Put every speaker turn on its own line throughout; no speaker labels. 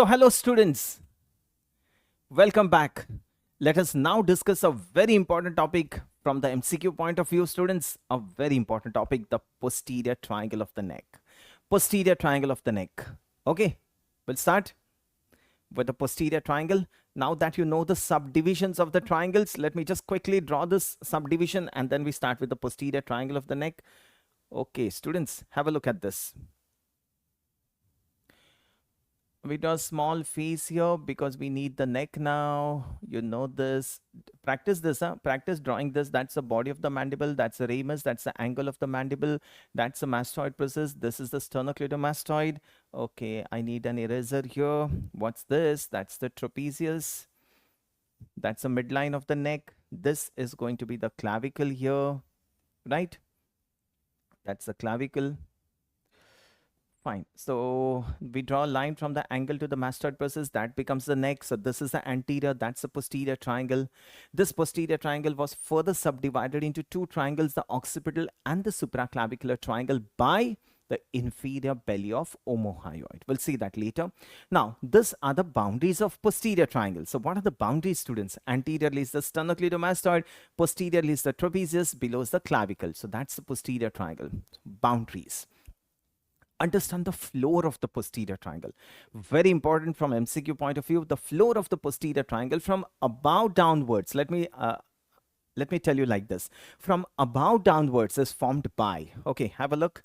So hello students, welcome back. Let us now discuss a very important topic from the MCQ point of view, students. A very important topic, the posterior triangle of the neck. Posterior triangle of the neck. Okay, we'll start with the posterior triangle. Now that you know the subdivisions of the triangles, let me just quickly draw this subdivision and then we start with the posterior triangle of the neck. Okay, students, have a look at this. We draw a small face here because we need the neck now. You know this. Practice this, huh? Practice drawing this. That's the body of the mandible. That's the ramus. That's the angle of the mandible. That's the mastoid process. This is the sternocleidomastoid. Okay, I need an eraser here. What's this? That's the trapezius. That's the midline of the neck. This is going to be the clavicle here, right? That's the clavicle. Fine. So we draw a line from the angle to the mastoid process. That becomes the neck. So this is the anterior. That's the posterior triangle. This posterior triangle was further subdivided into two triangles, the occipital and the supraclavicular triangle, by the inferior belly of omohyoid. We'll see that later. Now, these are the boundaries of posterior triangle. So what are the boundaries, students? Anteriorly is the sternocleidomastoid, posteriorly is the trapezius, below is the clavicle. So that's the posterior triangle. Boundaries. Understand the floor of the posterior triangle. Very important from MCQ point of view. The floor of the posterior triangle from above downwards. Let me tell you like this. From above downwards is formed by. Okay, have a look.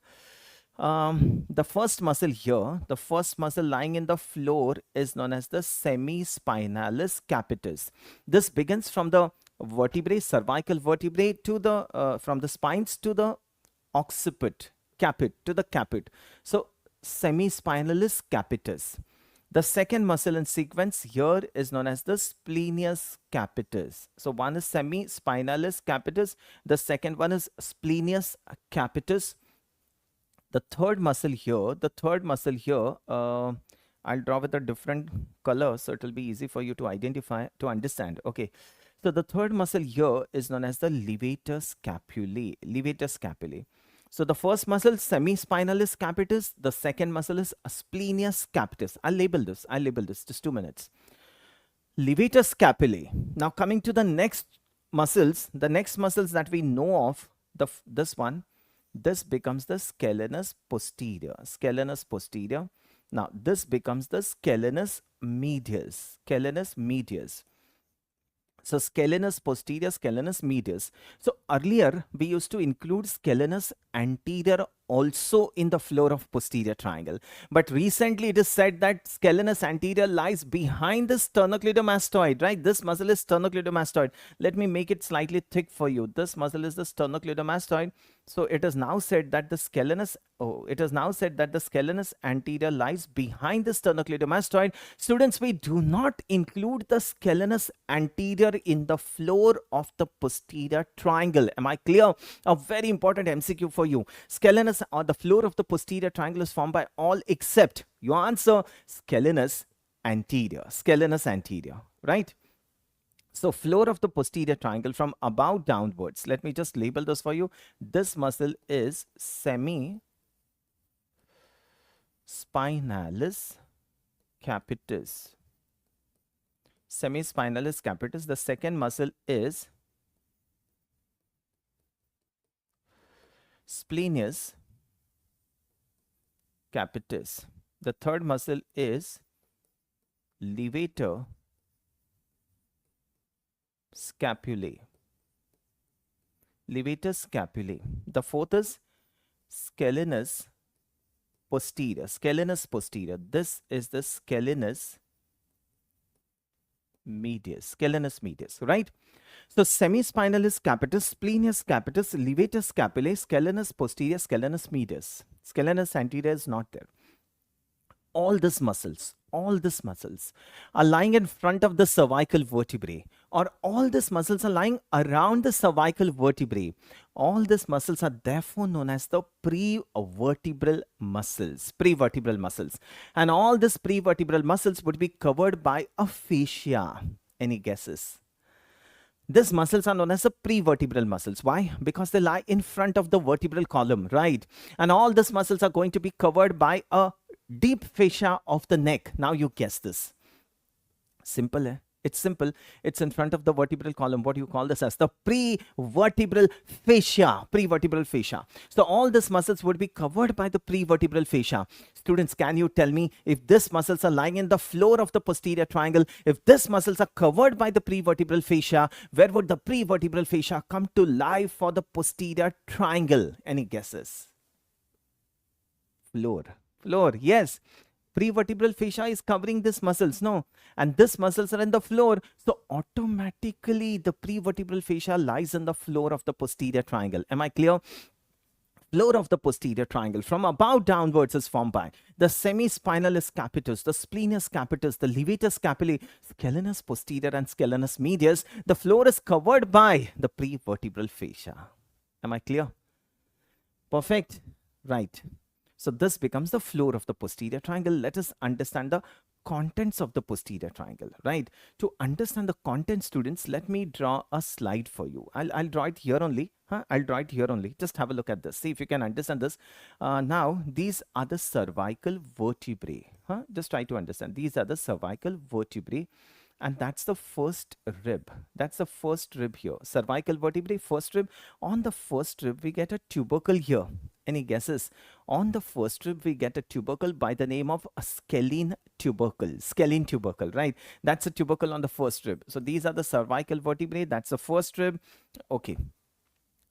The first muscle here, the first muscle lying in the floor is known as the semispinalis capitis. This begins from the vertebrae, cervical vertebrae, to the from the spines to the occiput. Capit to the capit. So semispinalis capitis. The second muscle in sequence here is known as the splenius capitis. So one is semispinalis capitis. The second one is splenius capitis. The third muscle here, I'll draw with a different color so it will be easy for you to identify, to understand. Okay. So the third muscle here is known as the levator scapulae. Levator scapulae. So the first muscle, semispinalis capitis. The second muscle is splenius capitis. I'll label this. Just 2 minutes. Levator scapulae. Now coming to the next muscles, that we know of, this one, this becomes the scalenus posterior. Scalenus posterior. Now this becomes the scalenus medius. Scalenus medius. So scalenus posterior, scalenus medius. So earlier we used to include scalenus anterior also in the floor of posterior triangle. But recently it is said that scalenus anterior lies behind the sternocleidomastoid, right? This muscle is sternocleidomastoid. Let me make it slightly thick for you. This muscle is the sternocleidomastoid. So it is now said that the scalenus anterior lies behind the sternocleidomastoid. Students, we do not include the scalenus anterior in the floor of the posterior triangle. Am I clear? A very important MCQ for you. Scalenus, or the floor of the posterior triangle, is formed by all except, you answer, scalenus anterior. Scalenus anterior, right? So floor of the posterior triangle from above downwards. Let me just label this for you. This muscle is semispinalis capitis. Semispinalis capitis. The second muscle is splenius capitis. The third muscle is levator scapulae. Levator scapulae. The fourth is scalenus posterior. Scalenus posterior. This is the scalenus medius. Scalenus medius, right? So semispinalis capitis, splenius capitis, levator scapulae, scalenus posterior, scalenus medius. Scalenus anterior is not there. All these muscles are lying in front of the cervical vertebrae, or all these muscles are lying around the cervical vertebrae. All these muscles are therefore known as the prevertebral muscles. Prevertebral muscles. And all these prevertebral muscles would be covered by a fascia. Any guesses? These muscles are known as the prevertebral muscles. Why? Because they lie in front of the vertebral column, right? And all these muscles are going to be covered by a Deep fascia of the neck. Now you guess this. Simple, eh? It's simple. It's in front of the vertebral column. What do you call this as? The prevertebral fascia. Prevertebral fascia. So all these muscles would be covered by the prevertebral fascia. Students, can you tell me if these muscles are lying in the floor of the posterior triangle, if these muscles are covered by the prevertebral fascia, where would the prevertebral fascia come to lie for the posterior triangle? Any guesses? Floor. Floor, yes. Prevertebral fascia is covering these muscles, no? And these muscles are in the floor. So automatically the prevertebral fascia lies on the floor of the posterior triangle. Am I clear? Floor of the posterior triangle from above downwards is formed by the semispinalis capitis, the splenius capitis, the levator scapulae, scalenus posterior and scalenus medius. The floor is covered by the prevertebral fascia. Am I clear? Perfect. Right. So this becomes the floor of the posterior triangle. Let us understand the contents of the posterior triangle, right? To understand the contents, students, let me draw a slide for you. I'll draw it here only. I'll draw it here only. Just have a look at this. See if you can understand this. Now, these are the cervical vertebrae. Just try to understand. These are the cervical vertebrae. And that's the first rib. That's the first rib here. Cervical vertebrae, first rib. On the first rib, we get a tubercle here. Any guesses? On the first rib, we get a tubercle by the name of a scalene tubercle. Scalene tubercle, right? That's a tubercle on the first rib. So these are the cervical vertebrae. That's the first rib. Okay.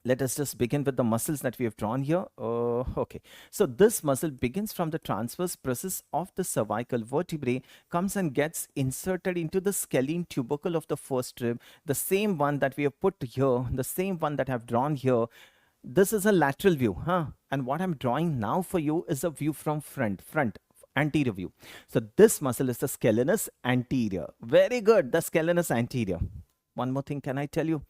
Let us just begin with the muscles that we have drawn here. Okay, so this muscle begins from the transverse process of the cervical vertebrae, comes and gets inserted into the scalene tubercle of the first rib, the same one that we have put here, the same one that I have drawn here. This is a lateral view, and what I'm drawing now for you is a view from front, anterior view. So this muscle is the scalenus anterior. Very good, the scalenus anterior. One more thing, can I tell you?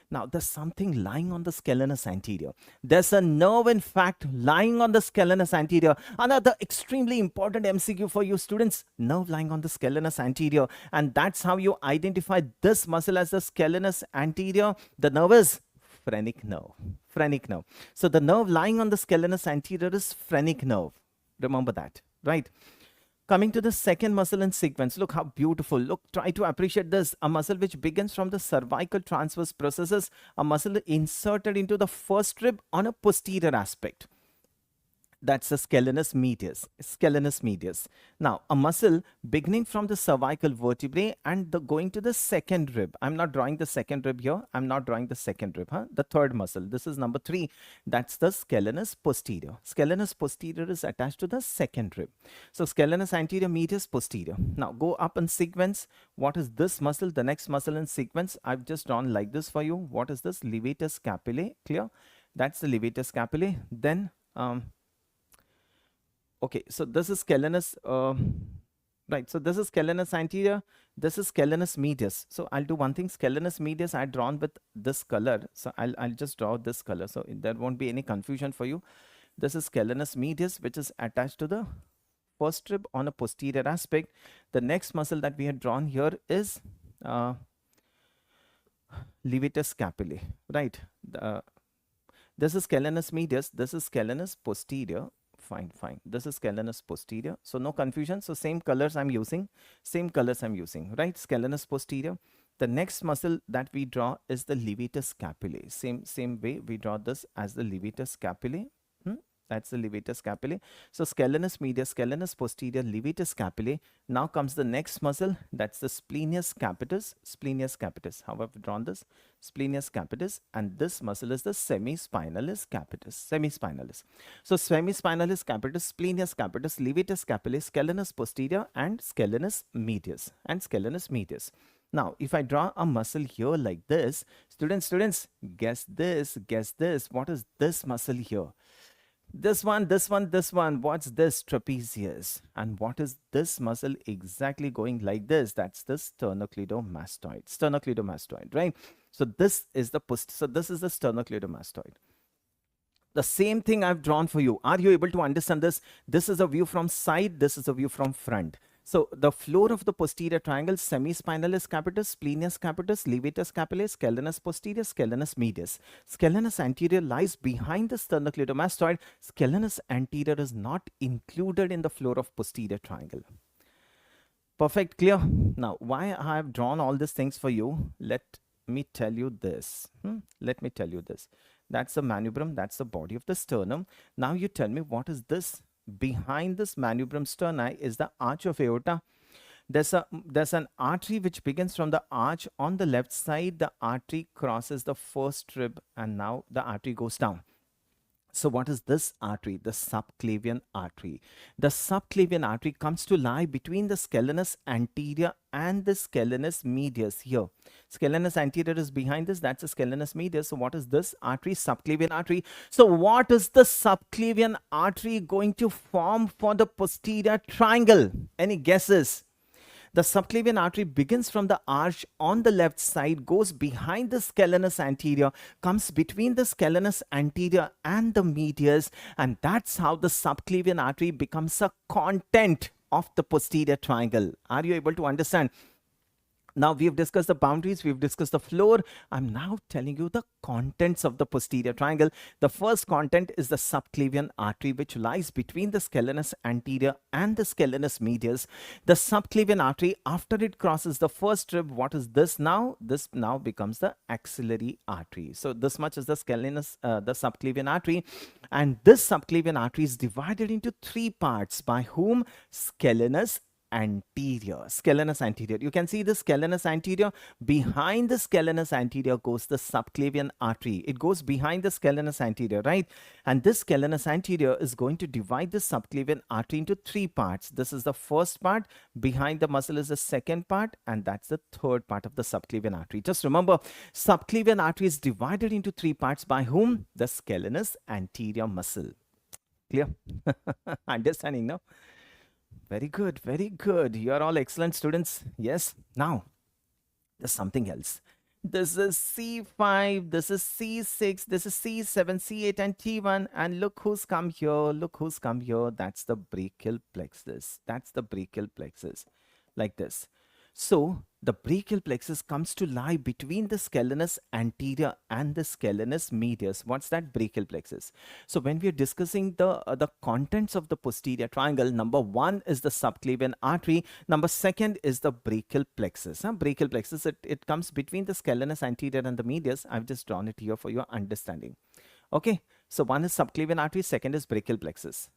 Now, there's something lying on the scalenus anterior. There's a nerve, in fact, lying on the scalenus anterior. Another extremely important MCQ for you students, nerve lying on the scalenus anterior. And that's how you identify this muscle as the scalenus anterior. The nerve is phrenic nerve. Phrenic nerve. So the nerve lying on the scalenus anterior is phrenic nerve. Remember that, right? Coming to the second muscle in sequence, look how beautiful. Look, try to appreciate this. A muscle which begins from the cervical transverse processes, a muscle inserted into the first rib on a posterior aspect. That's the scalenus medius. Scalenus medius. Now, a muscle beginning from the cervical vertebrae and going to the second rib. I'm not drawing the second rib here. I'm not drawing the second rib. The third muscle. This is number 3. That's the scalenus posterior. Scalenus posterior is attached to the second rib. So, scalenus anterior, medius, posterior. Now, go up in sequence. What is this muscle? The next muscle in sequence, I've just drawn like this for you. What is this? Levator scapulae. Clear? That's the levator scapulae. Then, okay, so this is scalenus, right, so this is scalenus anterior, this is scalenus medius. So I'll do one thing, scalenus medius I drawn with this color, so I'll just draw this color, so there won't be any confusion for you. This is scalenus medius, which is attached to the first rib on a posterior aspect. The next muscle that we had drawn here is levator scapulae, right? This is scalenus medius, this is scalenus posterior. Fine. This is scalenus posterior. So no confusion. So same colors I'm using. Right? Scalenus posterior. The next muscle that we draw is the levator scapulae. Same way we draw this as the levator scapulae. That's the levator scapulae. So scalenus medius, scalenus posterior, levator scapulae. Now comes the next muscle. That's the splenius capitis. Splenius capitis. How have we drawn this? Splenius capitis. And this muscle is the semispinalis capitis. Semispinalis. So semispinalis capitis, splenius capitis, levator scapulae, scalenus posterior, and scalenus medius. Now, if I draw a muscle here like this, students, guess this. What is this muscle here? This one. What's this? Trapezius. And what is this muscle exactly going like this? That's the sternocleidomastoid. Right? So this is the sternocleidomastoid. The same thing I've drawn for you. Are you able to understand this? This is a view from side. This is a view from front. So the floor of the posterior triangle, semispinalis capitis, splenius capitis, levator scapulae, scalenus posterior, scalenus medius. Scalenus anterior lies behind the sternocleidomastoid. Scalenus anterior is not included in the floor of posterior triangle. Perfect, clear. Now, why I have drawn all these things for you, let me tell you this. Let me tell you this. That's the manubrium, that's the body of the sternum. Now you tell me, what is this? Behind this manubrium sterni is the arch of aorta. There's an artery which begins from the arch on the left side. The artery crosses the first rib, and now the artery goes down. So what is this artery? The subclavian artery. The subclavian artery comes to lie between the scalenus anterior and the scalenus medius here. Scalenus anterior is behind this. That's the scalenus medius. So what is this artery? Subclavian artery. So what is the subclavian artery going to form for the posterior triangle? Any guesses? The subclavian artery begins from the arch on the left side, goes behind the scalenus anterior, comes between the scalenus anterior and the medius, and that's how the subclavian artery becomes a content of the posterior triangle. Are you able to understand? Now we have discussed the boundaries, we've discussed the floor. I'm now telling you the contents of the posterior triangle. The first content is the subclavian artery, which lies between the scalenus anterior and the scalenus medius. The subclavian artery, after it crosses the first rib, what is this now? This now becomes the axillary artery. So this much is the the subclavian artery. And this subclavian artery is divided into three parts. By whom? Scalenus anterior. Scalenus anterior. You can see the scalenus anterior. Behind the scalenus anterior goes the subclavian artery. It goes behind the scalenus anterior, right? And this scalenus anterior is going to divide the subclavian artery into three parts. This is the first part. Behind the muscle is the second part, and that's the third part of the subclavian artery. Just remember, subclavian artery is divided into three parts. By whom? The scalenus anterior muscle. Clear? Understanding now? Very good, very good. You're all excellent students. Yes. Now, there's something else. This is C5, this is C6, this is C7, C8, and T1. And look who's come here. Look who's come here. That's the brachial plexus. That's the brachial plexus. Like this. So, the brachial plexus comes to lie between the scalenus anterior and the scalenus medius. What's that? Brachial plexus. So when we are discussing the contents of the posterior triangle, number one is the subclavian artery. Number second is the brachial plexus. Brachial plexus, it comes between the scalenus anterior and the medius. I've just drawn it here for your understanding. Okay. So one is subclavian artery, second is brachial plexus.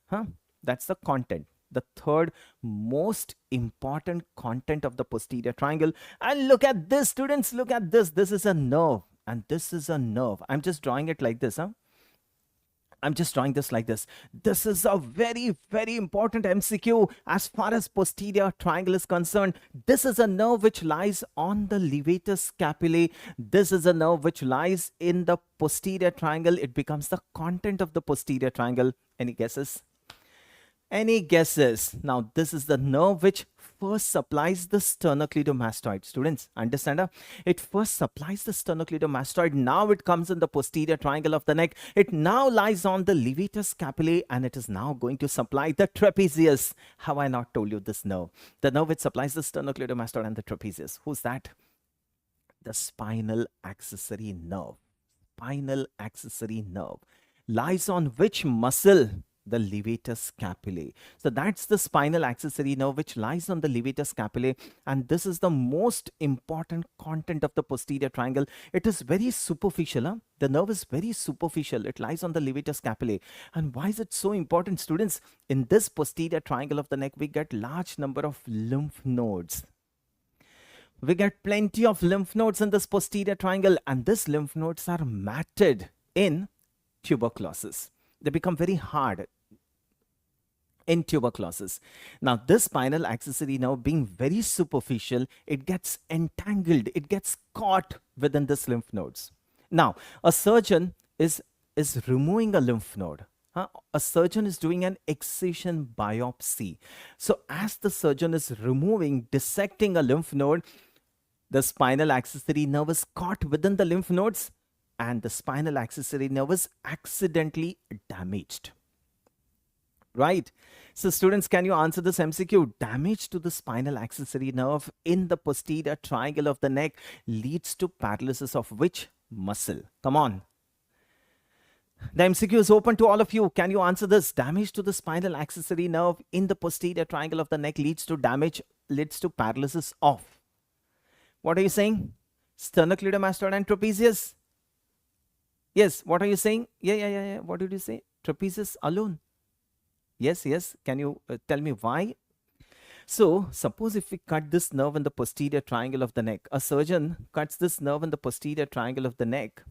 That's the content. The third most important content of the posterior triangle. And look at this, students. Look at this. This is a nerve, and this is a nerve. I'm just drawing it like this. I'm just drawing this like this. This is a very, very important MCQ as far as posterior triangle is concerned. This is a nerve which lies on the levator scapulae. This is a nerve which lies in the posterior triangle. It becomes the content of the posterior triangle. Any guesses? Any guesses? Now, this is the nerve which first supplies the sternocleidomastoid. Students, understand? It first supplies the sternocleidomastoid. Now it comes in the posterior triangle of the neck. It now lies on the levator scapulae, and it is now going to supply the trapezius. Have I not told you this nerve? The nerve which supplies the sternocleidomastoid and the trapezius. Who's that? The spinal accessory nerve. Spinal accessory nerve. Lies on which muscle? The levator scapulae. So that's the spinal accessory nerve which lies on the levator scapulae, and this is the most important content of the posterior triangle. It is very superficial. The nerve is very superficial. It lies on the levator scapulae. And why is it so important, students? In this posterior triangle of the neck, we get large number of lymph nodes. We get plenty of lymph nodes in this posterior triangle, and these lymph nodes are matted in tuberculosis. They become very hard in tuberculosis. Now, this spinal accessory nerve being very superficial, it gets entangled, it gets caught within this lymph nodes. Now, a surgeon is removing a lymph node. A surgeon is doing an excision biopsy. So, as the surgeon is dissecting a lymph node, the spinal accessory nerve is caught within the lymph nodes, and the spinal accessory nerve is accidentally damaged. right? So students, can you answer this MCQ? Damage to the spinal accessory nerve in the posterior triangle of the neck leads to paralysis of which muscle? Come on. The MCQ is open to all of you. Can you answer this? Damage to the spinal accessory nerve in the posterior triangle of the neck leads to paralysis of. What are you saying? Sternocleidomastoid and trapezius. Yes, what are you saying? Yeah. What did you say? Trapezius alone. Yes. Can you tell me why? So, suppose if we cut this nerve in the posterior triangle of the neck, a surgeon cuts this nerve in the posterior triangle of the neck.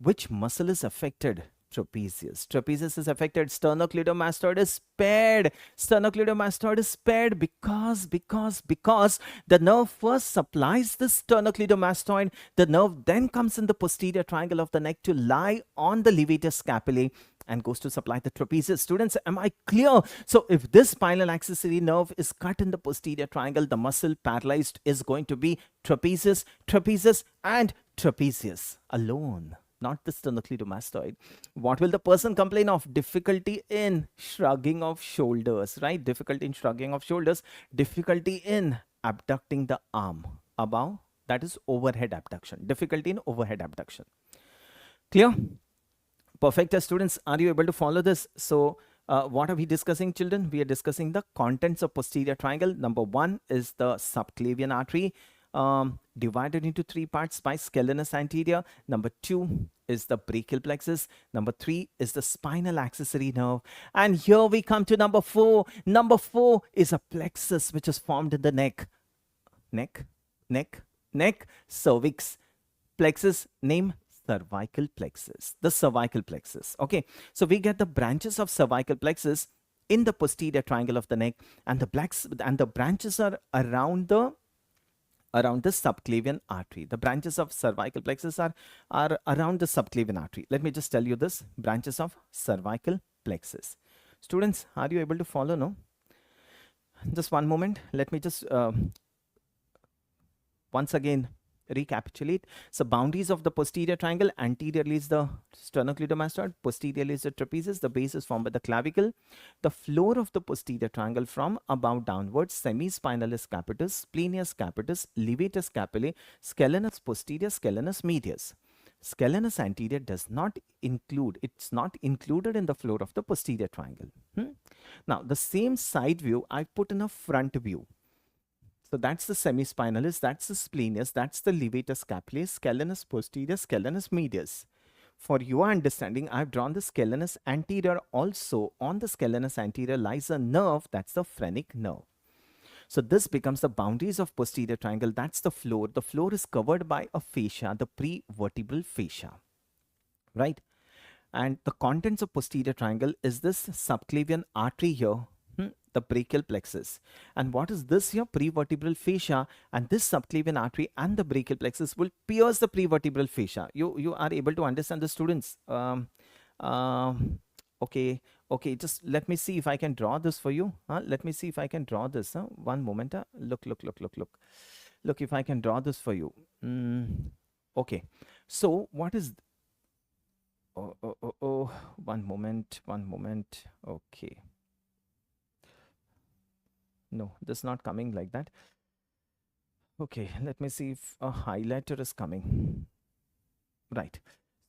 Which muscle is affected? Trapezius. Trapezius is affected. Sternocleidomastoid is spared. Sternocleidomastoid is spared because the nerve first supplies the sternocleidomastoid. The nerve then comes in the posterior triangle of the neck to lie on the levator scapulae and goes to supply the trapezius. Students, am I clear? So if this spinal accessory nerve is cut in the posterior triangle, the muscle paralyzed is going to be trapezius, and trapezius alone, not the sternocleidomastoid. What will the person complain of? Difficulty in shrugging of shoulders, right? Difficulty in shrugging of shoulders, difficulty in abducting the arm above, that is overhead abduction, difficulty in overhead abduction. Clear? Perfect. Students, are you able to follow this? So what are we discussing, children? We are discussing the contents of posterior triangle. Number one is the subclavian artery, divided into three parts by scalenus anterior. Number two is the brachial plexus. Number three is the spinal accessory nerve. And here we come to number four. Number four is a plexus which is formed in the neck. Neck, cervix. Plexus, name cervical plexus. The cervical plexus. Okay, so we get the branches of cervical plexus in the posterior triangle of the neck, and the branches are around the subclavian artery. The branches of cervical plexus are around the subclavian artery. Let me just tell you this: branches of cervical plexus. Students, are you able to follow? No? Just one moment. Let me just once again recapitulate. So boundaries of the posterior triangle: anteriorly is the sternocleidomastoid, posteriorly is the trapezius, the base is formed by the clavicle. The floor of the posterior triangle from above downwards: semispinalis capitis, splenius capitis, levator scapulae, scalenus posterior, scalenus medius. Scalenus anterior does not include, it's not included in the floor of the posterior triangle. Now the same side view I put in a front view. So that's the semispinalis, that's the splenius, that's the levator scapulae, scalenus posterior, scalenus medius. For your understanding, I've drawn the scalenus anterior also. On the scalenus anterior lies a nerve, that's the phrenic nerve. So this becomes the boundaries of posterior triangle. That's the floor. The floor is covered by a fascia, the prevertebral fascia, right? And the contents of posterior triangle is this subclavian artery here, the brachial plexus. And what is this here? Prevertebral fascia. And this subclavian artery and the brachial plexus will pierce the prevertebral fascia. You are able to understand the students? Okay, just let me see if I can draw this for you. Let me see if I can draw this. One moment. Look, if I can draw this for you. Okay, so what is... one moment. Okay. No, this is not coming like that. Okay, let me see if a highlighter is coming. Right.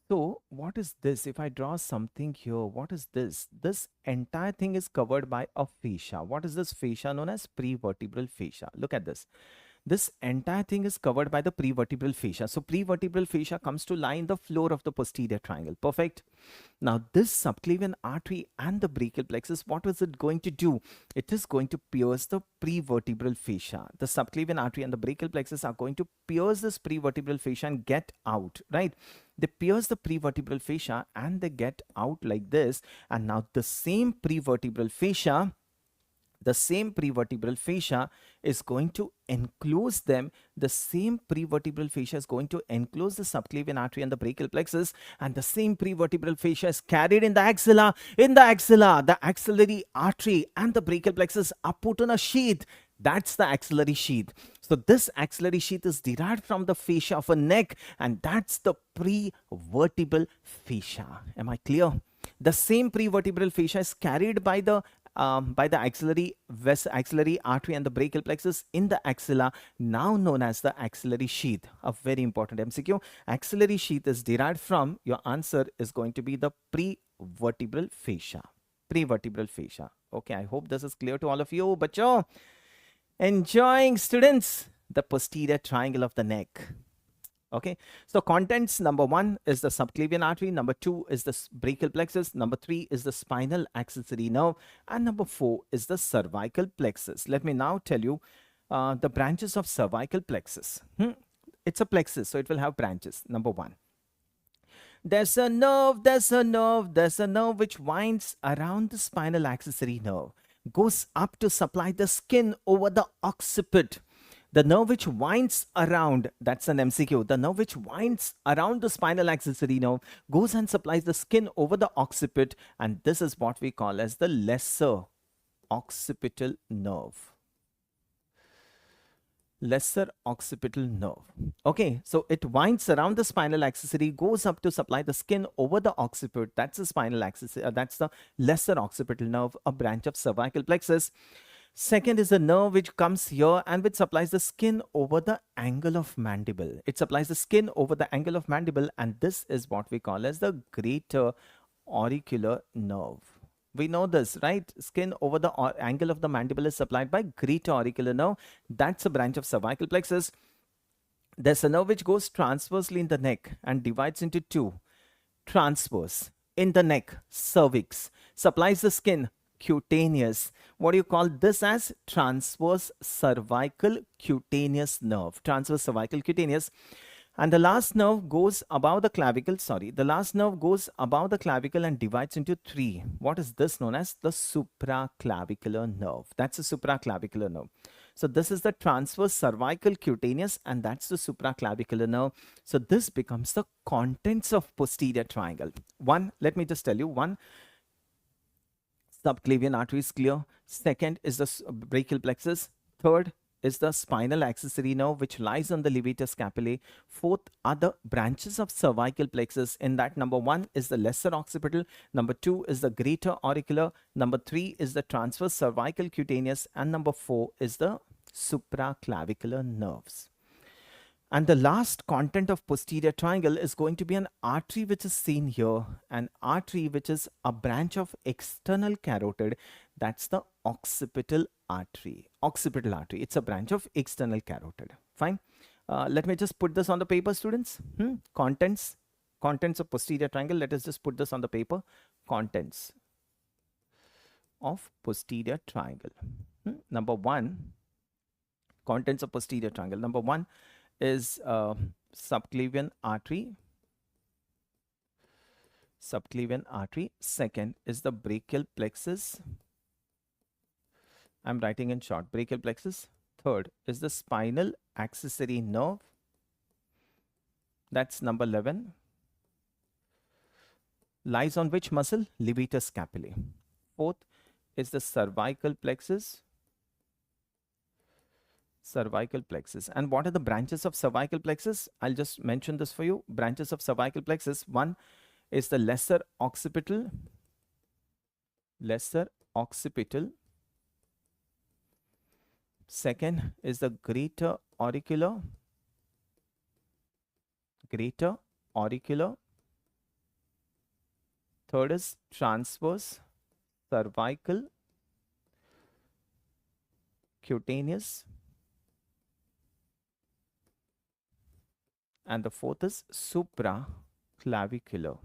So what is this? If I draw something here, what is this? This entire thing is covered by a fascia. What is this fascia? Known as prevertebral fascia. Look at this. This entire thing is covered by the prevertebral fascia. So prevertebral fascia comes to lie in the floor of the posterior triangle. Perfect. Now this subclavian artery and the brachial plexus, what is it going to do? It is going to pierce the prevertebral fascia. The subclavian artery and the brachial plexus are going to pierce this prevertebral fascia and get out, right? They pierce the prevertebral fascia and they get out like this. And now the same prevertebral fascia is going to enclose them. The same prevertebral fascia is going to enclose the subclavian artery and the brachial plexus, and the same prevertebral fascia is carried in the axilla. The axillary artery and the brachial plexus are put on a sheath. That's the axillary sheath. So this axillary sheath is derived from the fascia of a neck, and that's the prevertebral fascia. Am I clear? The same prevertebral fascia is carried by the axillary artery and the brachial plexus in the axilla, now known as the axillary sheath. A very important MCQ. Axillary sheath is derived from, your answer is going to be the prevertebral fascia. Prevertebral fascia. Okay, I hope this is clear to all of you. Bacho, enjoying students the posterior triangle of the neck. Okay, so contents: number 1 is the subclavian artery, number 2 is the brachial plexus, number 3 is the spinal accessory nerve, and number 4 is the cervical plexus. Let me now tell you the branches of cervical plexus. It's a plexus, so it will have branches. Number 1, there's a nerve which winds around the spinal accessory nerve, goes up to supply the skin over the occiput. The nerve which winds around, that's an MCQ, the nerve which winds around the spinal accessory nerve goes and supplies the skin over the occiput, and this is what we call as the lesser occipital nerve. Lesser occipital nerve. Okay, so it winds around the spinal accessory, goes up to supply the skin over the occiput. That's the spinal accessory, that's the lesser occipital nerve, a branch of cervical plexus. Second is the nerve which comes here and which supplies the skin over the angle of mandible. It supplies the skin over the angle of mandible, and this is what we call as the greater auricular nerve. We know this, right? Skin over the angle of the mandible is supplied by greater auricular nerve. That's a branch of cervical plexus. There's a nerve which goes transversely in the neck and divides into two. Transverse in the neck, cervix, supplies the skin, cutaneous. What do you call this as? Transverse cervical cutaneous nerve. Transverse cervical cutaneous. And the last nerve goes above the clavicle, the last nerve goes above the clavicle and divides into three. What is this known as? The supraclavicular nerve. That's the supraclavicular nerve. So this is the transverse cervical cutaneous, and that's the supraclavicular nerve. So this becomes the contents of posterior triangle. One, let me just tell you, one, subclavian artery is clear. Second is the brachial plexus. Third is the spinal accessory nerve which lies on the levator scapulae. Fourth are the branches of cervical plexus. In that, number 1 is the lesser occipital, number 2 is the greater auricular, number 3 is the transverse cervical cutaneous, and number 4 is the supraclavicular nerves. And the last content of posterior triangle is going to be an artery which is seen here, an artery which is a branch of external carotid. That's the occipital artery. Occipital artery. It's a branch of external carotid. Fine. Let me just put this on the paper, students. Contents of posterior triangle. Let us just put this on the paper. Contents of posterior triangle. Number 1. Contents of posterior triangle. Number 1 is subclavian artery. Subclavian artery. Second is the brachial plexus. I'm writing in short, brachial plexus. Third is the spinal accessory nerve. That's number 11. Lies on which muscle? Levator scapulae. Fourth is the cervical plexus. Cervical plexus. And what are the branches of cervical plexus? I'll just mention this for you. Branches of cervical plexus. One is the lesser occipital. Lesser occipital. Second is the greater auricular. Greater auricular. Third is transverse cervical cutaneous. And the fourth is supraclavicular.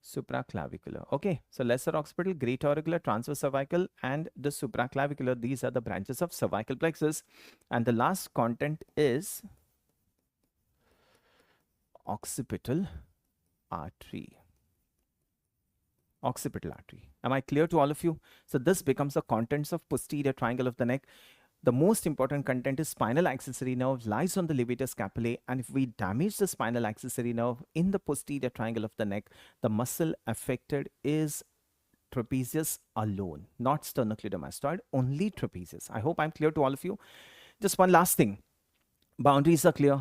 Supraclavicular. Okay, so lesser occipital, greater auricular, transverse cervical, and the supraclavicular. These are the branches of cervical plexus. And the last content is occipital artery. Occipital artery. Am I clear to all of you? So this becomes the contents of posterior triangle of the neck. The most important content is spinal accessory nerve, lies on the levator scapulae, and if we damage the spinal accessory nerve in the posterior triangle of the neck, the muscle affected is trapezius alone, not sternocleidomastoid, only trapezius. I hope I'm clear to all of you. Just one last thing. Boundaries are clear,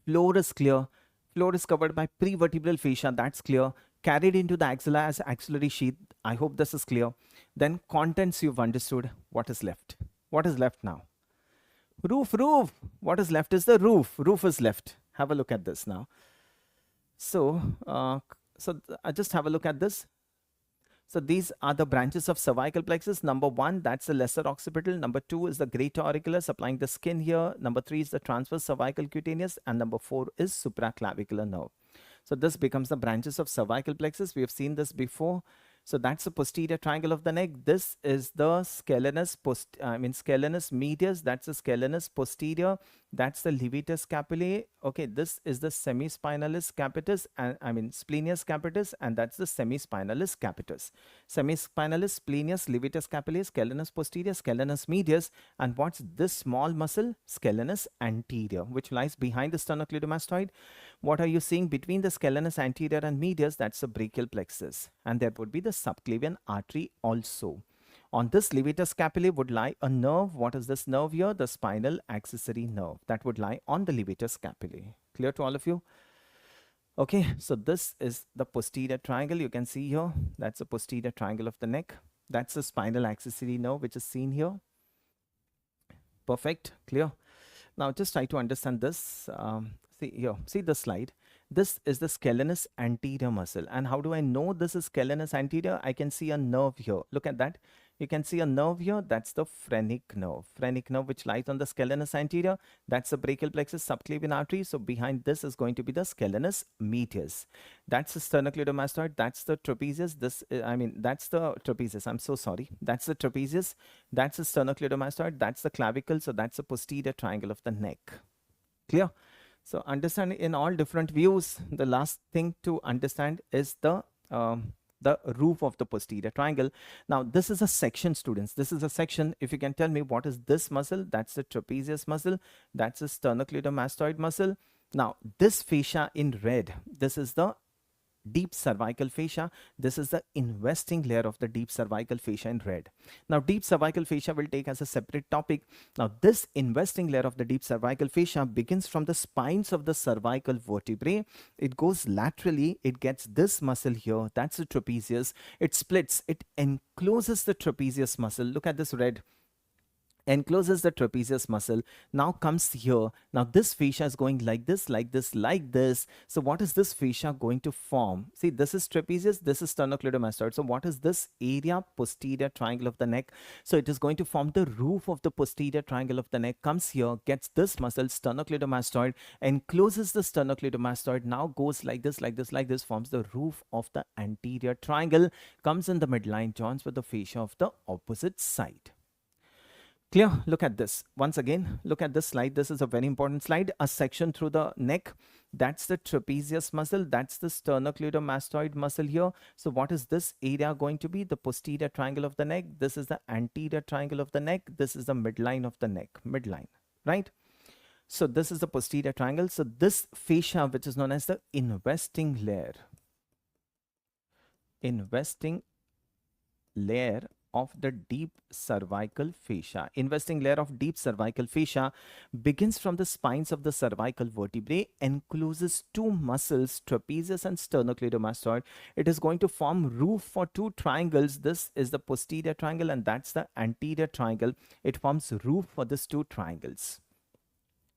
floor is clear, Floor is covered by prevertebral fascia, that's clear. Carried into the axilla as axillary sheath. I hope this is clear. Then contents, you've understood. What is left? What is left now? Roof, roof. What is left is the roof. Roof is left. Have a look at this now. So, just have a look at this. So these are the branches of cervical plexus. Number 1, that's the lesser occipital. Number 2 is the greater auricular supplying the skin here. Number 3 is the transverse cervical cutaneous. And number 4 is supraclavicular nerve. So this becomes the branches of cervical plexus. We have seen this before. So that's the posterior triangle of the neck. This is the scalenus medius. That's the scalenus posterior. That's the levator scapulae. Okay, this is the semispinalis capitis, and splenius capitis, and that's the semispinalis capitis. Semispinalis, splenius, levator scapulae, scalenus posterior, scalenus medius, and what's this small muscle? Scalenus anterior, which lies behind the sternocleidomastoid. What are you seeing between the scalenus anterior and medius? That's the brachial plexus, and there would be the subclavian artery also. On this levator scapulae would lie a nerve. What is this nerve here? The spinal accessory nerve that would lie on the levator scapulae. Clear to all of you? Okay, so this is the posterior triangle. You can see here, that's the posterior triangle of the neck. That's the spinal accessory nerve which is seen here. Perfect, clear. Now just try to understand this. See here, see the slide. This is the scalenus anterior muscle. And how do I know this is scalenus anterior? I can see a nerve here. Look at that. You can see a nerve here. That's the phrenic nerve. Phrenic nerve which lies on the scalenus anterior. That's the brachial plexus subclavian artery. So behind this is going to be the scalenus medius. That's the sternocleidomastoid. That's the trapezius. That's the trapezius. I'm so sorry. That's the trapezius. That's the sternocleidomastoid. That's the clavicle. So that's the posterior triangle of the neck. Clear? So understand in all different views. The last thing to understand is the roof of the posterior triangle. Now this is a section, students. This is a section. If you can tell me what is this muscle? That's the trapezius muscle. That's the sternocleidomastoid muscle. Now this fascia in red, this is the deep cervical fascia. This is the investing layer of the deep cervical fascia in red. Now deep cervical fascia will take as a separate topic. Now this investing layer of the deep cervical fascia begins from the spines of the cervical vertebrae. It goes laterally. It gets this muscle here. That's the trapezius. It splits. It encloses the trapezius muscle. Look at this red. Encloses the trapezius muscle. Now comes here. Now this fascia is going like this, like this, like this. So what is this fascia going to form? See, this is trapezius, this is sternocleidomastoid. So what is this area? Posterior triangle of the neck. So it is going to form the roof of the posterior triangle of the neck. Comes here, gets this muscle, sternocleidomastoid, encloses the sternocleidomastoid. Now goes like this, like this, like this, forms the roof of the anterior triangle. Comes in the midline, joins with the fascia of the opposite side. Clear? Look at this. Once again, look at this slide. This is a very important slide. A section through the neck. That's the trapezius muscle. That's the sternocleidomastoid muscle here. So what is this area going to be? The posterior triangle of the neck. This is the anterior triangle of the neck. This is the midline of the neck. Midline, right? So this is the posterior triangle. So this fascia, which is known as the investing layer. Investing layer of the deep cervical fascia. Investing layer of deep cervical fascia begins from the spines of the cervical vertebrae, encloses two muscles, trapezius and sternocleidomastoid. It is going to form roof for two triangles. This is the posterior triangle and that's the anterior triangle. It forms roof for these two triangles.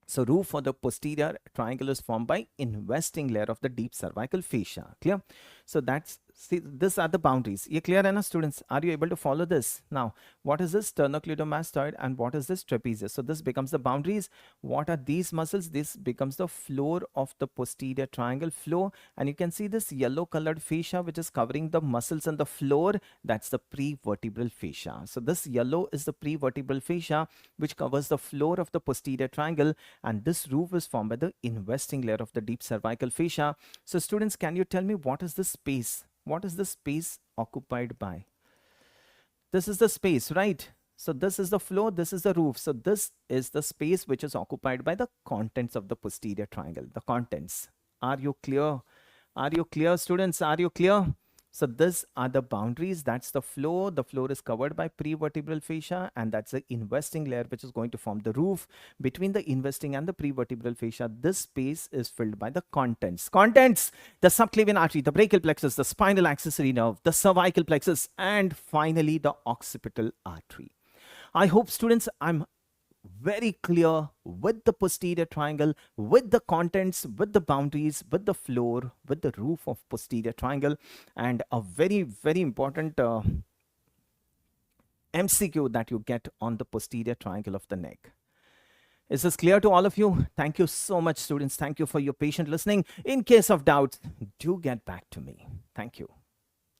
So roof for the posterior triangle is formed by investing layer of the deep cervical fascia. Clear? So that's, see, these are the boundaries. You clear enough, students? Are you able to follow this? Now, what is this sternocleidomastoid and what is this trapezius? So this becomes the boundaries. What are these muscles? This becomes the floor of the posterior triangle floor. And you can see this yellow colored fascia which is covering the muscles on the floor. That's the prevertebral fascia. So this yellow is the prevertebral fascia which covers the floor of the posterior triangle. And this roof is formed by the investing layer of the deep cervical fascia. So students, can you tell me what is the space? What is the space occupied by? This is the space, right? So this is the floor, this is the roof. So this is the space which is occupied by the contents of the posterior triangle, the contents. Are you clear? Are you clear, students? Are you clear? So these are the boundaries. That's the floor. The floor is covered by prevertebral fascia, and that's the investing layer, which is going to form the roof between the investing and the prevertebral fascia. This space is filled by the contents. Contents: the subclavian artery, the brachial plexus, the spinal accessory nerve, the cervical plexus, and finally the occipital artery. I hope, students, I'm very clear with the posterior triangle, with the contents, with the boundaries, with the floor, with the roof of posterior triangle, and a very, very important MCQ that you get on the posterior triangle of the neck. Is this clear to all of you? Thank you so much, students. Thank you for your patient listening. In case of doubt, do get back to me. Thank you.